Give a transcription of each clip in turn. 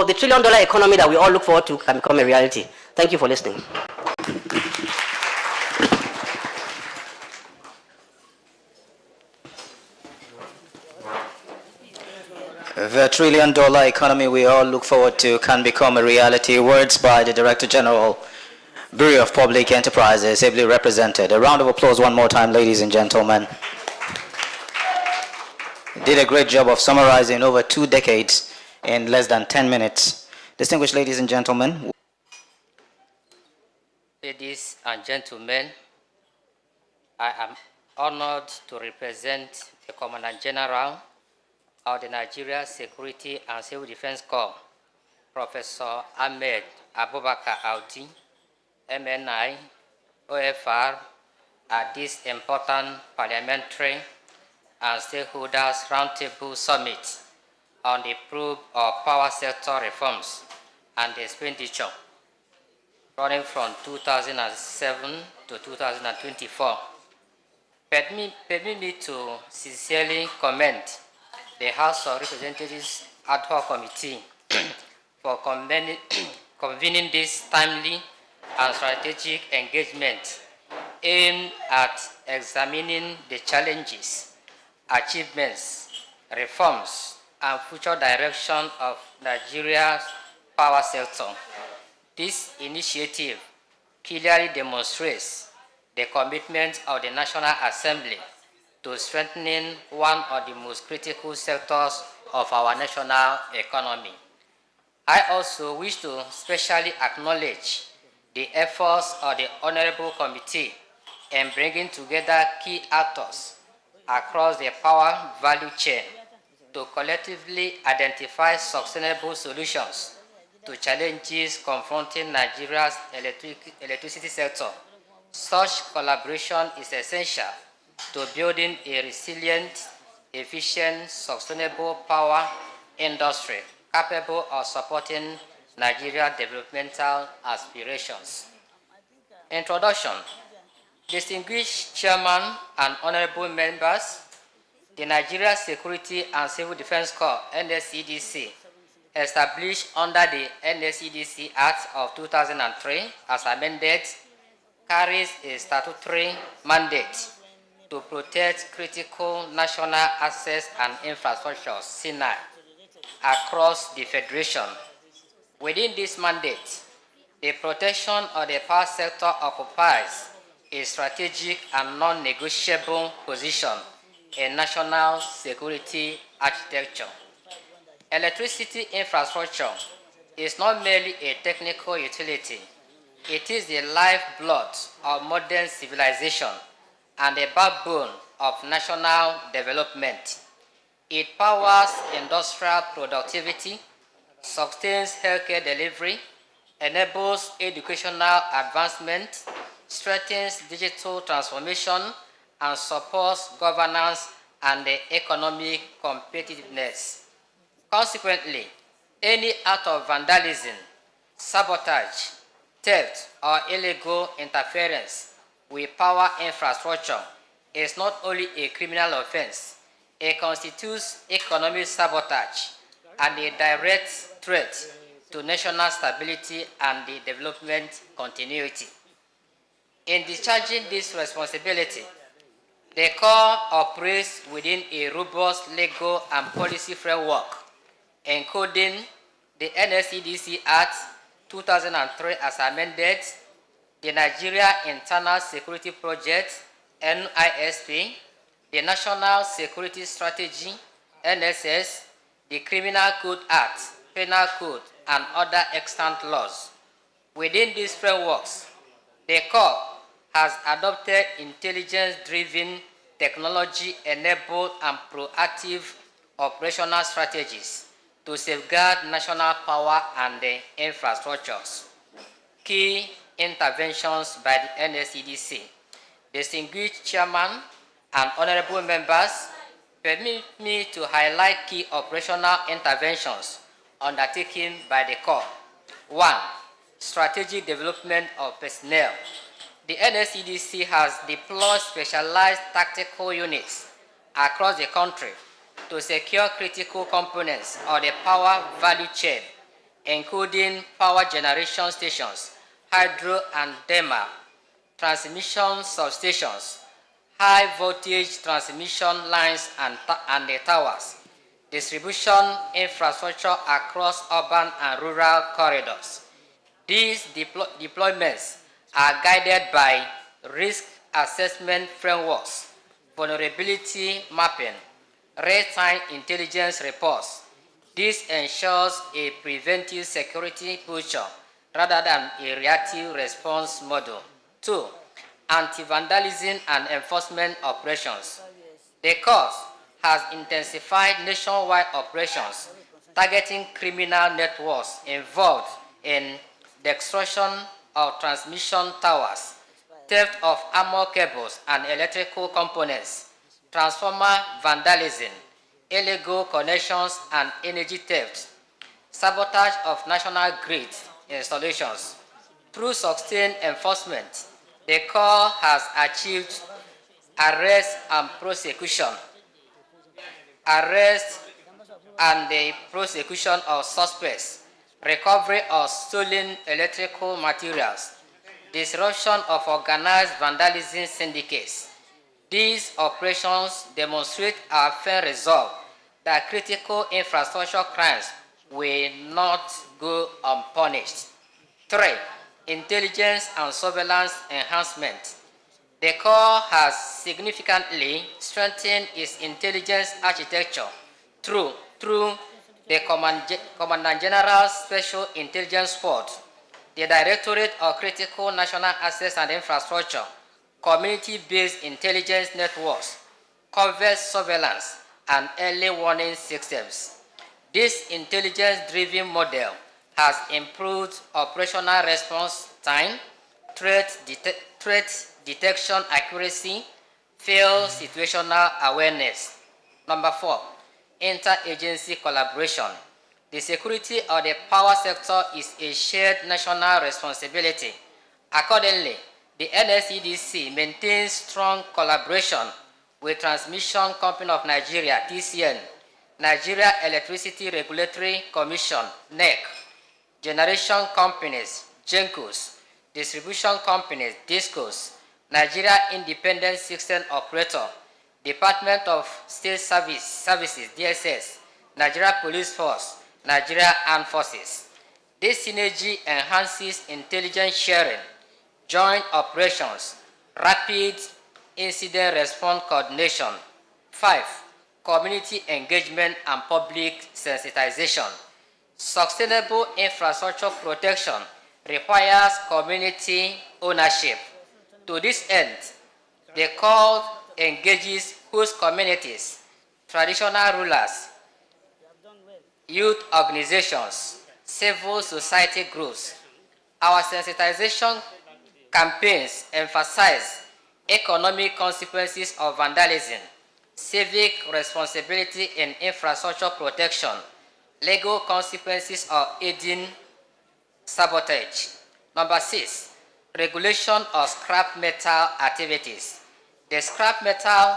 So the trillion-dollar economy that we all look forward to can become a reality. Thank you for listening. The trillion-dollar economy we all look forward to can become a reality. Words by the Director General, Bureau of Public Enterprises, ably represented. A round of applause one more time, ladies and gentlemen. Did a great job of summarizing over 2 decades in less than 10 minutes. Distinguished ladies and gentlemen. Ladies and gentlemen, I am honored to represent the Commandant General of the Nigeria Security and Civil Defense Corps, Professor Ahmed Abubakar Audi, MNI, OFR, at this important parliamentary and stakeholders roundtable summit on the probe of power sector reforms and expenditure running from 2007 to 2024. Permit me to sincerely commend the House of Representatives Ad-Hoc Committee for convening this timely and strategic engagement aimed at examining the challenges, achievements, reforms, and future direction of Nigeria's power sector. This initiative clearly demonstrates the commitment of the National Assembly to strengthening one of the most critical sectors of our national economy. I also wish to specially acknowledge the efforts of the Honorable Committee in bringing together key actors across the power value chain to collectively identify sustainable solutions to challenges confronting Nigeria's electricity sector. Such collaboration is essential to building a resilient, efficient, sustainable power industry capable of supporting Nigeria's developmental aspirations. Introduction. Distinguished Chairman and Honorable Members, the Nigeria Security and Civil Defense Corps, NSCDC, established under the NSCDC Act of 2003 as amended, carries a statutory mandate to protect critical national assets and infrastructure (SINA) across the Federation. Within this mandate, the protection of the power sector occupies a strategic and non-negotiable position in national security architecture. Electricity infrastructure is not merely a technical utility. It is the lifeblood of modern civilization and the backbone of national development. It powers industrial productivity, sustains healthcare delivery, enables educational advancement, strengthens digital transformation, and supports governance and the economic competitiveness. Consequently, any act of vandalism, sabotage, theft, or illegal interference with power infrastructure is not only a criminal offense, it constitutes economic sabotage and a direct threat to national stability and the development continuity. In discharging this responsibility, the Corps operates within a robust legal and policy framework, including the NSCDC Act 2003 as amended, the Nigeria Internal Security Project (NISP), the National Security Strategy (NSS), the Criminal Code Act, Penal Code, and other extant laws. Within these frameworks, the Corps has adopted intelligence-driven, technology-enabled, and proactive operational strategies to safeguard national power and the infrastructures. Key interventions by the NSCDC. Distinguished Chairman and Honorable Members, permit me to highlight key operational interventions undertaken by the Corps. 1. Strategic development of personnel. The NSCDC has deployed specialized tactical units across the country to secure critical components of the power value chain, including power generation stations, hydro and thermal, transmission substations, high voltage transmission lines and the towers, distribution infrastructure across urban and rural corridors. These deployments are guided by risk assessment frameworks, vulnerability mapping, real-time intelligence reports. This ensures a preventive security posture rather than a reactive response model. 2. Anti-vandalism and enforcement operations. The course has intensified nationwide operations targeting criminal networks involved in the extraction of transmission towers, theft of armor cables and electrical components, transformer vandalism, illegal connections and energy theft, sabotage of national grid installations. Through sustained enforcement, the Corps has achieved arrest and the prosecution of suspects, recovery of stolen electrical materials, disruption of organized vandalism syndicates. These operations demonstrate our firm resolve that critical infrastructure crimes will not go unpunished. 3. Intelligence and surveillance enhancement. The Corps has significantly strengthened its intelligence architecture through the Commandant General's Special Intelligence Force, the Directorate of Critical National Assets and Infrastructure, community-based intelligence networks, covert surveillance, and early warning systems. This intelligence-driven model has improved operational response time, threat detection accuracy, field situational awareness. Number 4, interagency collaboration. The security of the power sector is a shared national responsibility. Accordingly, the NSEDC maintains strong collaboration with Transmission Company of Nigeria, TCN, Nigeria Electricity Regulatory Commission, NEC, generation companies, GENCOs, distribution companies, DISCOs, Nigeria Independent System Operator, Department of State Services, DSS, Nigeria Police Force, Nigeria Armed Forces. This synergy enhances intelligence sharing, joint operations, rapid incident response coordination. 5. Community engagement and public sensitization. Sustainable infrastructure protection requires community ownership. To this end, the Corps engages host communities, traditional rulers, youth organizations, civil society groups. Our sensitization campaigns emphasize economic consequences of vandalism, civic responsibility in infrastructure protection, legal consequences of aiding sabotage. Number 6, regulation of scrap metal activities. The scrap metal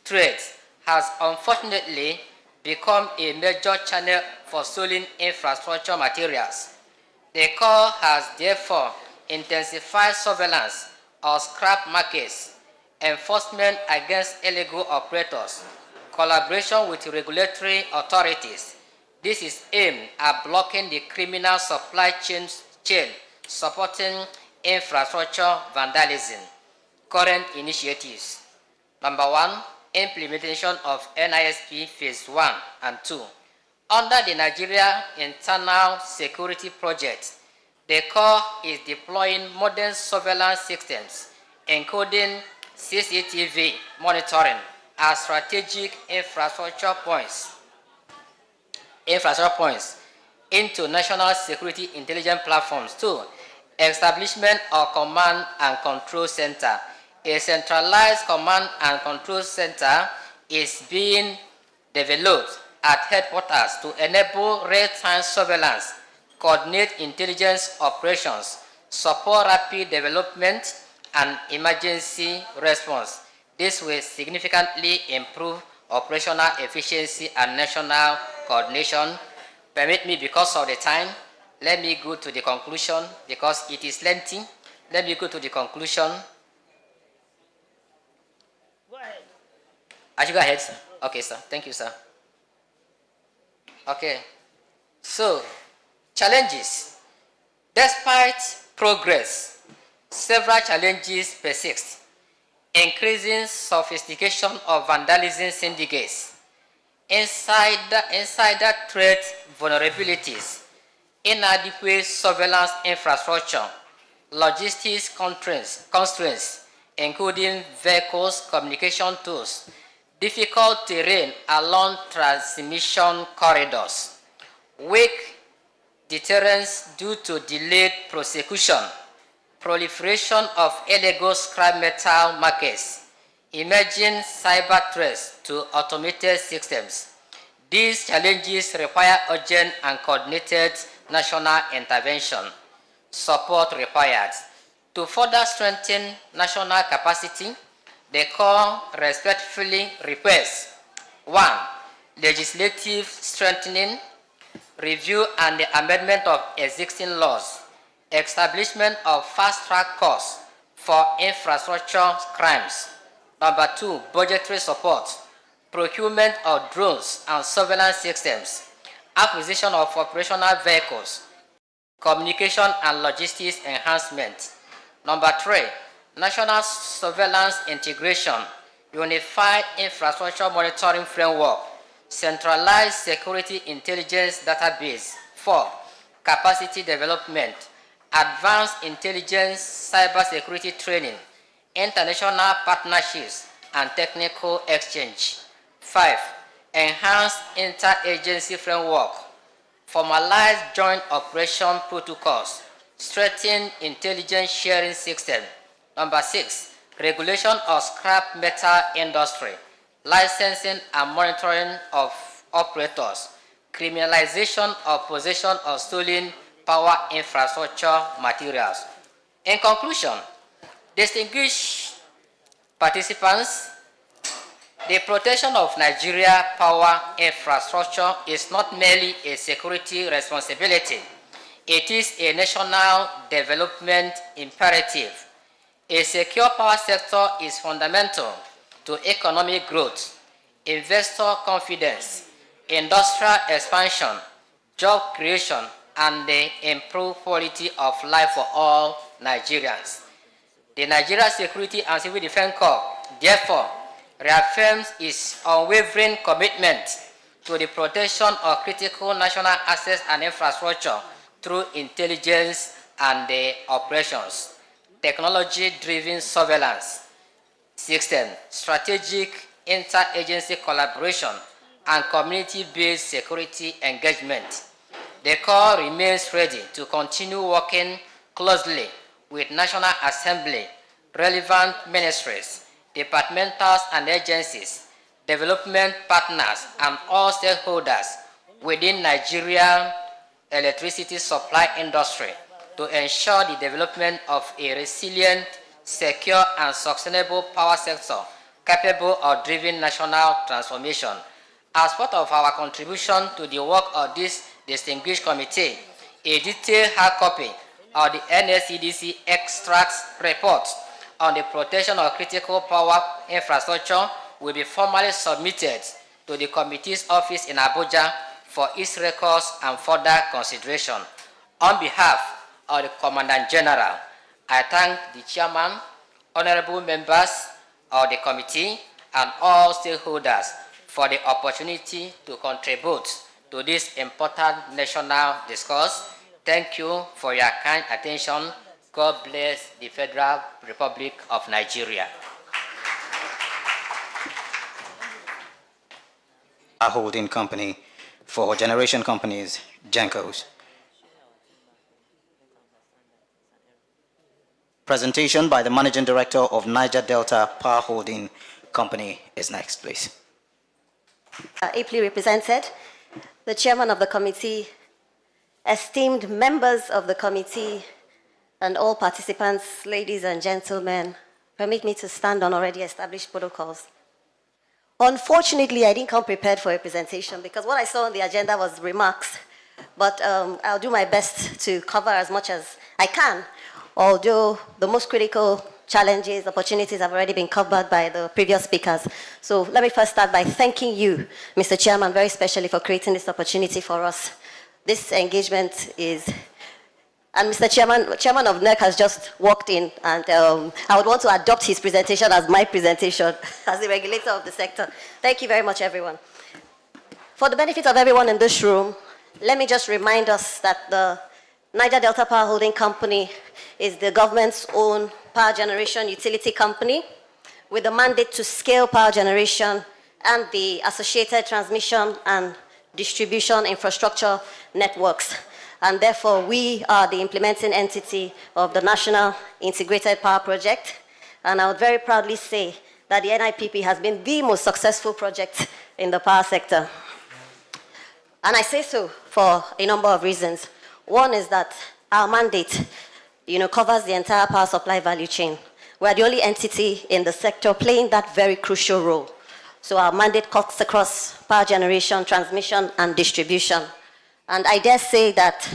trade has unfortunately become a major channel for stolen infrastructure materials. The Corps has therefore intensified surveillance of scrap markets, enforcement against illegal operators, collaboration with regulatory authorities. This is aimed at blocking the criminal supply chain supporting infrastructure vandalism. Current initiatives. Number 1, implementation of NISP Phase 1 and 2. Under the Nigeria Internal Security Project, the Corps is deploying modern surveillance systems, including CCTV monitoring as strategic infrastructure points into national security intelligence platforms. 2. Establishment of command and control center. A centralized command and control center is being developed at headquarters to enable real-time surveillance, coordinate intelligence operations, support rapid development and emergency response. This will significantly improve operational efficiency and national coordination. Permit me, because of the time, Let me go to the conclusion because it is lengthy. Let me go to the conclusion. Go ahead. I should go ahead, sir. Okay, sir. Thank you, sir. Okay. So, challenges. Despite progress, several challenges persist. Increasing sophistication of vandalism syndicates, insider threat vulnerabilities, inadequate surveillance infrastructure, logistics constraints, including vehicles, communication tools, difficult terrain along transmission corridors, weak deterrence due to delayed prosecution, proliferation of illegal scrap metal markets, emerging cyber threats to automated systems. These challenges require urgent and coordinated national intervention. Support required. To further strengthen national capacity, the Corps respectfully requests 1. Legislative strengthening, review and the amendment of existing laws, establishment of fast-track courts for infrastructure crimes. Number 2, budgetary support, procurement of drones and surveillance systems, acquisition of operational vehicles, communication and logistics enhancement. Number 3, national surveillance integration, unified infrastructure monitoring framework, centralized security intelligence database. 4, capacity development, advanced intelligence cybersecurity training, international partnerships and technical exchange. 5, enhanced interagency framework, formalize joint operation protocols, strengthen intelligence sharing system. Number 6, regulation of scrap metal industry, licensing and monitoring of operators, criminalization of possession of stolen power infrastructure materials. In conclusion, distinguished participants, the protection of Nigeria power infrastructure is not merely a security responsibility, it is a national development imperative. A secure power sector is fundamental to economic growth, investor confidence, industrial expansion, job creation, and the improved quality of life for all Nigerians. The Nigeria Security and Civil Defense Corps, therefore, reaffirms its unwavering commitment to the protection of critical national assets and infrastructure through intelligence and the operations, technology-driven surveillance system, strategic interagency collaboration, and community-based security engagement. The Corps remains ready to continue working closely with National Assembly, relevant ministries, departmentals and agencies, development partners, and all stakeholders within Nigerian electricity supply industry to ensure the development of a resilient, secure, and sustainable power sector capable of driving national transformation. As part of our contribution to the work of this distinguished committee, a detailed hard copy of the NSCDC extract report on the protection of critical power infrastructure will be formally submitted to the committee's office in Abuja for its records and further consideration. On behalf of the Commandant General, I thank the Chairman, honorable members of the committee, and all stakeholders for the opportunity to contribute to this important national discourse. Thank you for your kind attention. God bless the Federal Republic of Nigeria. Our holding company for generation companies, GENCOs. Presentation by the Managing Director of Niger Delta Power Holding Company is next, please. Ably represented, the chairman of the committee, esteemed members of the committee, and all participants, ladies and gentlemen, permit me to stand on already established protocols. Unfortunately, I didn't come prepared for a presentation because what I saw on the agenda was remarks but I'll do my best to cover as much as I can, although the most critical challenges, opportunities have already been covered by the previous speakers. So let me first start by thanking you, Mr. Chairman, very specially for creating this opportunity for us. This engagement is, and Mr. Chairman of NERC has just walked in, and I would want to adopt his presentation as my presentation as the regulator of the sector. Thank you very much, everyone. For the benefit of everyone in this room, let me just remind us that the Niger Delta Power Holding Company is the government's own power generation utility company with the mandate to scale power generation and the associated transmission and distribution infrastructure networks. And therefore, we are the implementing entity of the National Integrated Power Project. And I would very proudly say that the NIPP has been the most successful project in the power sector. And I say so for a number of reasons. One is that our mandate, covers the entire power supply value chain. We're the only entity in the sector playing that very crucial role. So our mandate cuts across power generation, transmission, and distribution. And I dare say that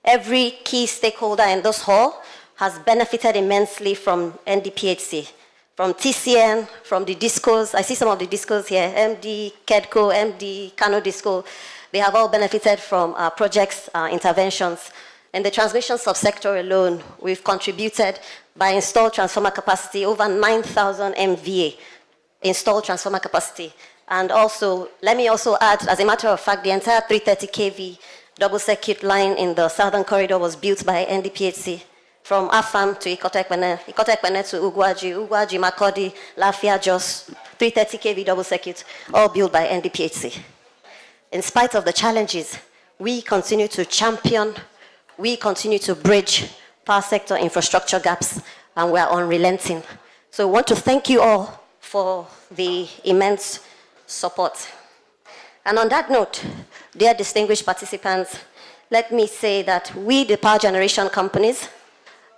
every key stakeholder in this hall has benefited immensely from NDPHC, from TCN, from the DISCOs. I see some of the DISCOs here, MD, KEDCO, MD, Kano DISCO. They have all benefited from our projects, interventions. In the transmission subsector alone, we've contributed by installed transformer capacity over 9,000 MVA installed transformer capacity. And also, let me also add, as a matter of fact, the entire 330 kV double circuit line in the southern corridor was built by NDPHC from Afam to Ikotekpene to Ugwaji, Makodi, Lafia, Jos, 330 kV double circuit, all built by NDPHC. In spite of the challenges, we continue to champion, we continue to bridge power sector infrastructure gaps, and we are unrelenting. So I want to thank you all for the immense support. And on that note, dear distinguished participants, let me say that we, the power generation companies,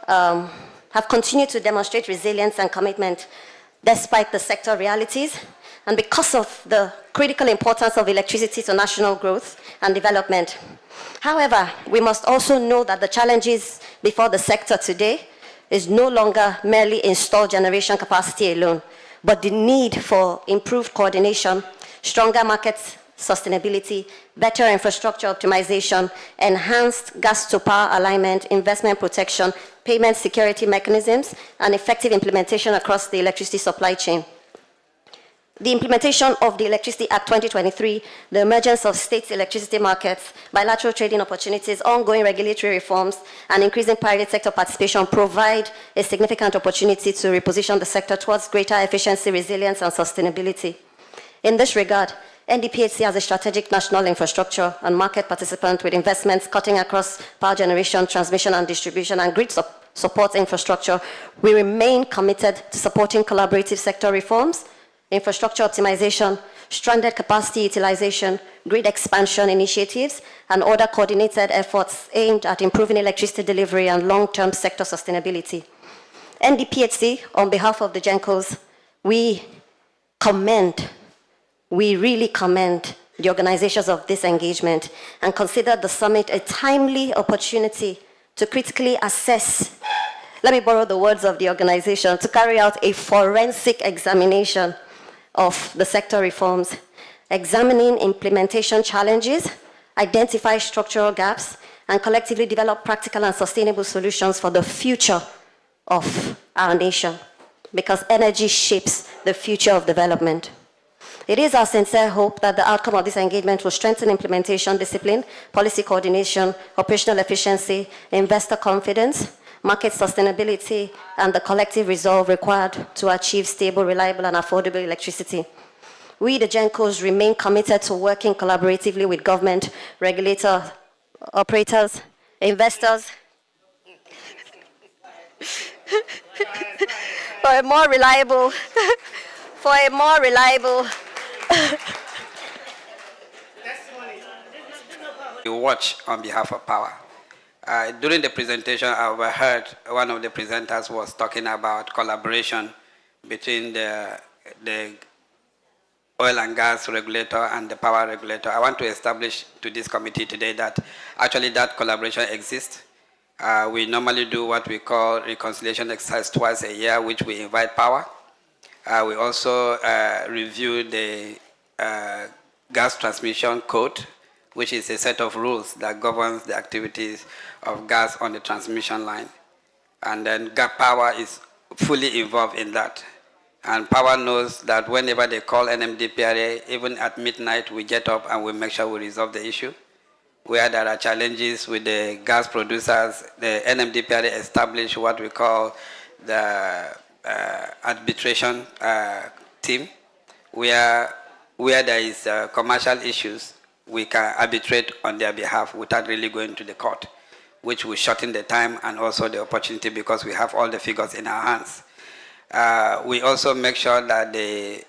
have continued to demonstrate resilience and commitment despite the sector realities and because of the critical importance of electricity to national growth and development. However, we must also know that the challenges before the sector today is no longer merely installed generation capacity alone, but the need for improved coordination, stronger market sustainability, better infrastructure optimization, enhanced gas-to-power alignment, investment protection, payment security mechanisms, and effective implementation across the electricity supply chain. The implementation of the Electricity Act 2023, the emergence of state electricity markets, bilateral trading opportunities, ongoing regulatory reforms, and increasing private sector participation provide a significant opportunity to reposition the sector towards greater efficiency, resilience, and sustainability. In this regard, NDPHC as a strategic national infrastructure and market participant with investments cutting across power generation, transmission and distribution, and grid support infrastructure, we remain committed to supporting collaborative sector reforms, infrastructure optimization, stranded capacity utilization, grid expansion initiatives, and other coordinated efforts aimed at improving electricity delivery and long-term sector sustainability. NDPHC, on behalf of the GENCOs, we really commend the organizations of this engagement and consider the summit a timely opportunity to critically assess, let me borrow the words of the organization, to carry out a forensic examination of the sector reforms, examining implementation challenges, identify structural gaps, and collectively develop practical and sustainable solutions for the future of our nation, because energy shapes the future of development. It is our sincere hope that the outcome of this engagement will strengthen implementation discipline, policy coordination, operational efficiency, investor confidence, market sustainability, and the collective resolve required to achieve stable, reliable, and affordable electricity. We, the GENCOs, remain committed to working collaboratively with government, regulators, operators, investors, for a more reliable, You watch on behalf of power. During the presentation, I overheard one of the presenters was talking about collaboration between the oil and gas regulator and the power regulator. I want to establish to this committee today that actually that collaboration exists. We normally do what we call reconciliation exercise twice a year, which we invite power. We also review the gas transmission code, which is a set of rules that governs the activities of gas on the transmission line. And then power is fully involved in that. And power knows that whenever they call NMDPRA, even at midnight, we get up and we make sure we resolve the issue. Where there are challenges with the gas producers, the NMDPRA established what we call the arbitration team, where there is commercial issues, we can arbitrate on their behalf without really going to the court, which will shorten the time and also the opportunity because we have all the figures in our hands. We also make sure that the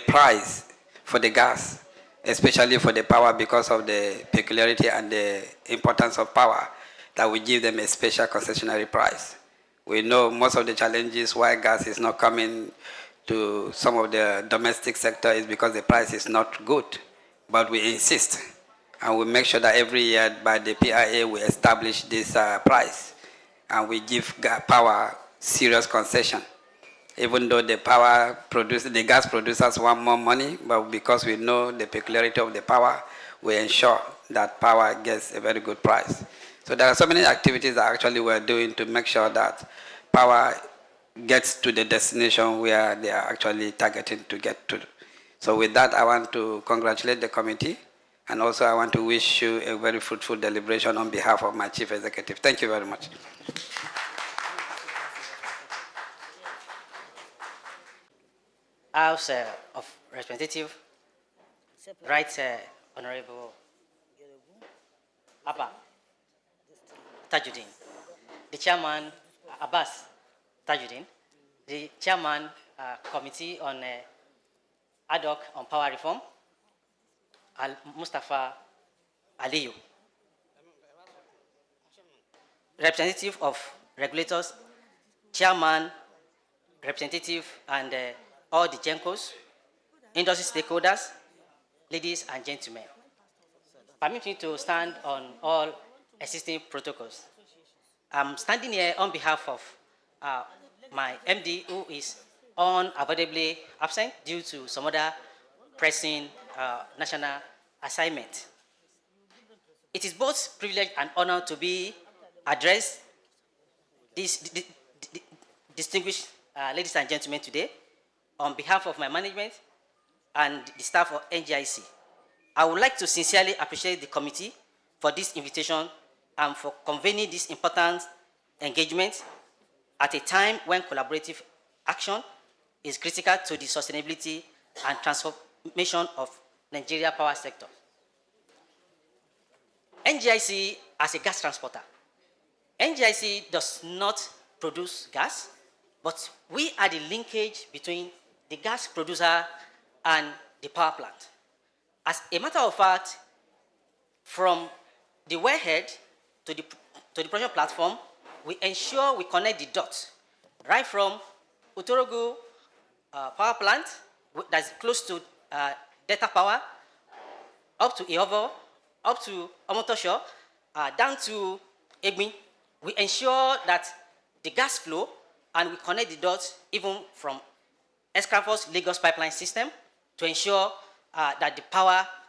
price for the gas, especially for the power because of the peculiarity and the importance of power, that we give them a special concessionary price. We know most of the challenges why gas is not coming to some of the domestic sector is because the price is not good, but we insist. And we make sure that every year by the PIA we establish this price and we give power serious concession. Even though the gas producers want more money, but because we know the peculiarity of the power, we ensure that power gets a very good price. So there are so many activities that actually we're doing to make sure that power gets to the destination where they are actually targeting to get to. So with that, I want to congratulate the committee, and also I want to wish you a very fruitful deliberation on behalf of my Chief Executive. Thank you very much. House of Representative, Right Honorable Abba Tajuddin, the Chairman Abbas Tajuddin, the Chairman Committee on AD-HOC on Power Reform, Mustafa Aliyu, Representative of Regulators, Chairman, Representative, and all the GENCOs, industry stakeholders, ladies and gentlemen. Permit me to stand on all existing protocols. I'm standing here on behalf of my MD, who is unavoidably absent due to some other pressing national assignment. It is both privilege and honor to be addressed these distinguished ladies and gentlemen today on behalf of my management and the staff of NGIC. I would like to sincerely appreciate the committee for this invitation and for convening this important engagement at a time when collaborative action is critical to the sustainability and transformation of Nigeria power sector. NGIC as a gas transporter. NGIC does not produce gas, but we are the linkage between the gas producer and the power plant. As a matter of fact, from the wellhead to the production platform, we ensure we connect the dots right from Utorogu power plant that's close to Delta Power, up to Ihovo, up to Omotosho, down to Egbin. We ensure that the gas flow and we connect the dots even from Escravos Lagos pipeline system to ensure that the power